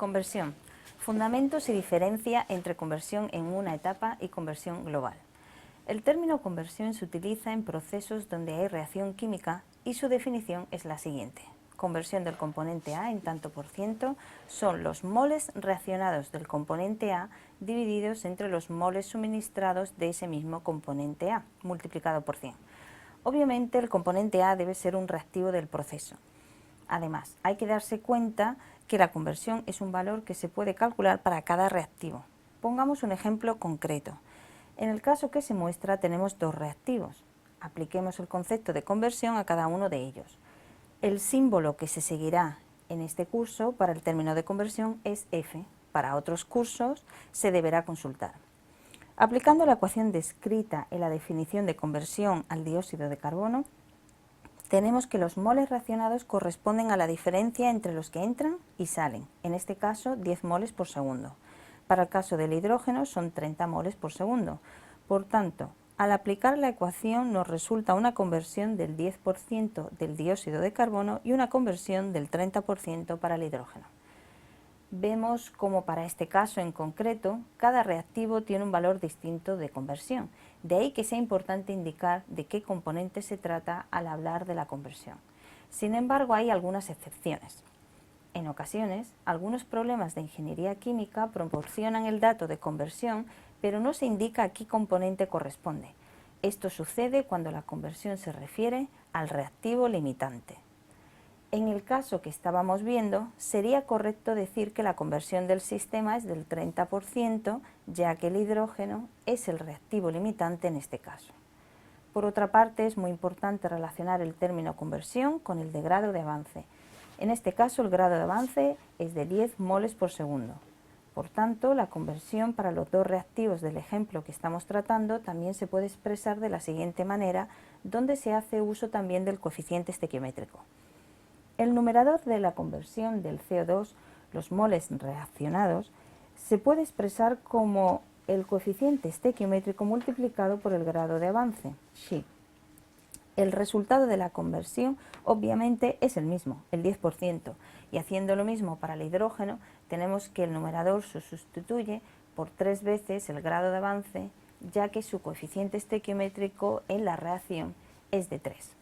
Conversión. Fundamentos y diferencia entre conversión en una etapa y conversión global. El término conversión se utiliza en procesos donde hay reacción química y su definición es la siguiente. Conversión del componente A en tanto por ciento son los moles reaccionados del componente A divididos entre los moles suministrados de ese mismo componente A, multiplicado por 100. Obviamente el componente A debe ser un reactivo del proceso. Además, hay que darse cuenta que la conversión es un valor que se puede calcular para cada reactivo. Pongamos un ejemplo concreto. En el caso que se muestra tenemos dos reactivos. Apliquemos el concepto de conversión a cada uno de ellos. El símbolo que se seguirá en este curso para el término de conversión es F. Para otros cursos se deberá consultar. Aplicando la ecuación descrita en la definición de conversión al dióxido de carbono, tenemos que los moles reaccionados corresponden a la diferencia entre los que entran y salen, en este caso 10 moles por segundo. Para el caso del hidrógeno son 30 moles por segundo. Por tanto, al aplicar la ecuación nos resulta una conversión del 10% del dióxido de carbono y una conversión del 30% para el hidrógeno. Vemos cómo para este caso en concreto, cada reactivo tiene un valor distinto de conversión. De ahí que sea importante indicar de qué componente se trata al hablar de la conversión. Sin embargo, hay algunas excepciones. En ocasiones, algunos problemas de ingeniería química proporcionan el dato de conversión, pero no se indica a qué componente corresponde. Esto sucede cuando la conversión se refiere al reactivo limitante. En el caso que estábamos viendo, sería correcto decir que la conversión del sistema es del 30%, ya que el hidrógeno es el reactivo limitante en este caso. Por otra parte, es muy importante relacionar el término conversión con el de grado de avance. En este caso, el grado de avance es de 10 moles por segundo. Por tanto, la conversión para los dos reactivos del ejemplo que estamos tratando también se puede expresar de la siguiente manera, donde se hace uso también del coeficiente estequiométrico. El numerador de la conversión del CO2, los moles reaccionados, se puede expresar como el coeficiente estequiométrico multiplicado por el grado de avance, Xi. El resultado de la conversión obviamente es el mismo, el 10%, y haciendo lo mismo para el hidrógeno, tenemos que el numerador se sustituye por 3 veces el grado de avance, ya que su coeficiente estequiométrico en la reacción es de 3.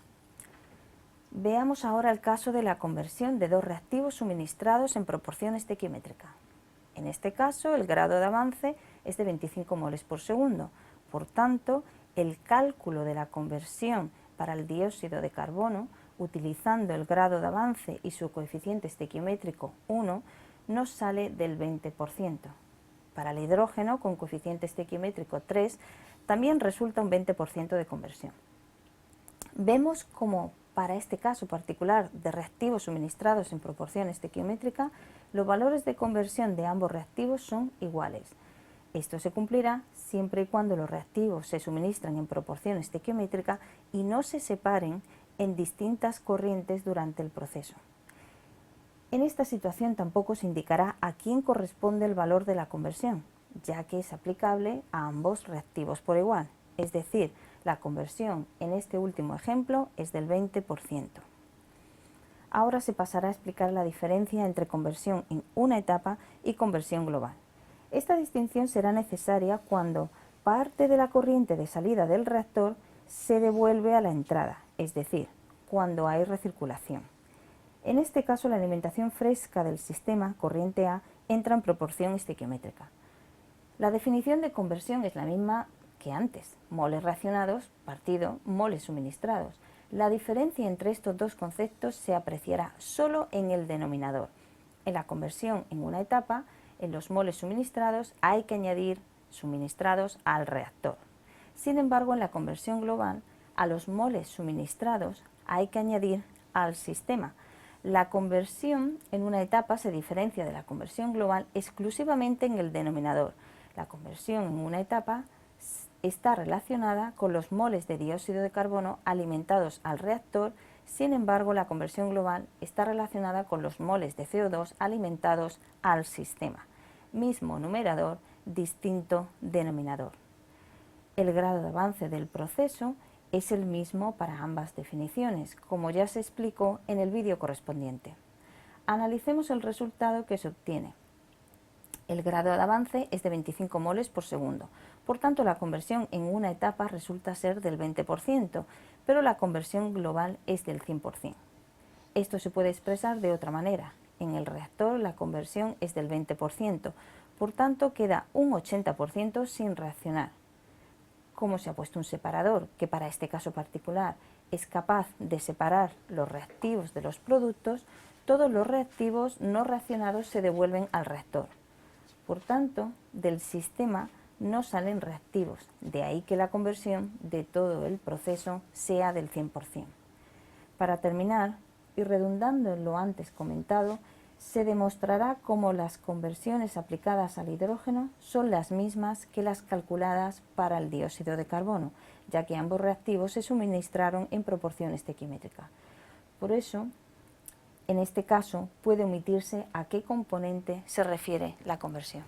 Veamos ahora el caso de la conversión de dos reactivos suministrados en proporción estequiométrica. En este caso, el grado de avance es de 25 moles por segundo. Por tanto, el cálculo de la conversión para el dióxido de carbono, utilizando el grado de avance y su coeficiente estequiométrico 1, nos sale del 20%. Para el hidrógeno, con coeficiente estequiométrico 3, también resulta un 20% de conversión. Vemos como para este caso particular de reactivos suministrados en proporción estequiométrica, los valores de conversión de ambos reactivos son iguales. Esto se cumplirá siempre y cuando los reactivos se suministran en proporción estequiométrica y no se separen en distintas corrientes durante el proceso. En esta situación tampoco se indicará a quién corresponde el valor de la conversión, ya que es aplicable a ambos reactivos por igual, es decir, la conversión en este último ejemplo es del 20%. Ahora se pasará a explicar la diferencia entre conversión en una etapa y conversión global. Esta distinción será necesaria cuando parte de la corriente de salida del reactor se devuelve a la entrada, es decir, cuando hay recirculación. En este caso, la alimentación fresca del sistema, corriente A, entra en proporción estequiométrica. La definición de conversión es la misma que antes, moles reaccionados partido moles suministrados. La diferencia entre estos dos conceptos se apreciará solo en el denominador. En la conversión en una etapa, en los moles suministrados hay que añadir suministrados al reactor. Sin embargo, en la conversión global, a los moles suministrados hay que añadir al sistema. La conversión en una etapa se diferencia de la conversión global exclusivamente en el denominador. La conversión en una etapa está relacionada con los moles de dióxido de carbono alimentados al reactor, sin embargo la conversión global está relacionada con los moles de CO2 alimentados al sistema. Mismo numerador, distinto denominador. El grado de avance del proceso es el mismo para ambas definiciones, como ya se explicó en el vídeo correspondiente. Analicemos el resultado que se obtiene. El grado de avance es de 25 moles por segundo, por tanto la conversión en una etapa resulta ser del 20%, pero la conversión global es del 100%. Esto se puede expresar de otra manera. En el reactor la conversión es del 20%, por tanto queda un 80% sin reaccionar. Como se ha puesto un separador, que para este caso particular es capaz de separar los reactivos de los productos, todos los reactivos no reaccionados se devuelven al reactor. Por tanto, del sistema no salen reactivos, de ahí que la conversión de todo el proceso sea del 100%. Para terminar, y redundando en lo antes comentado, se demostrará cómo las conversiones aplicadas al hidrógeno son las mismas que las calculadas para el dióxido de carbono, ya que ambos reactivos se suministraron en proporción estequiométrica. Por eso, en este caso, puede omitirse a qué componente se refiere la conversión.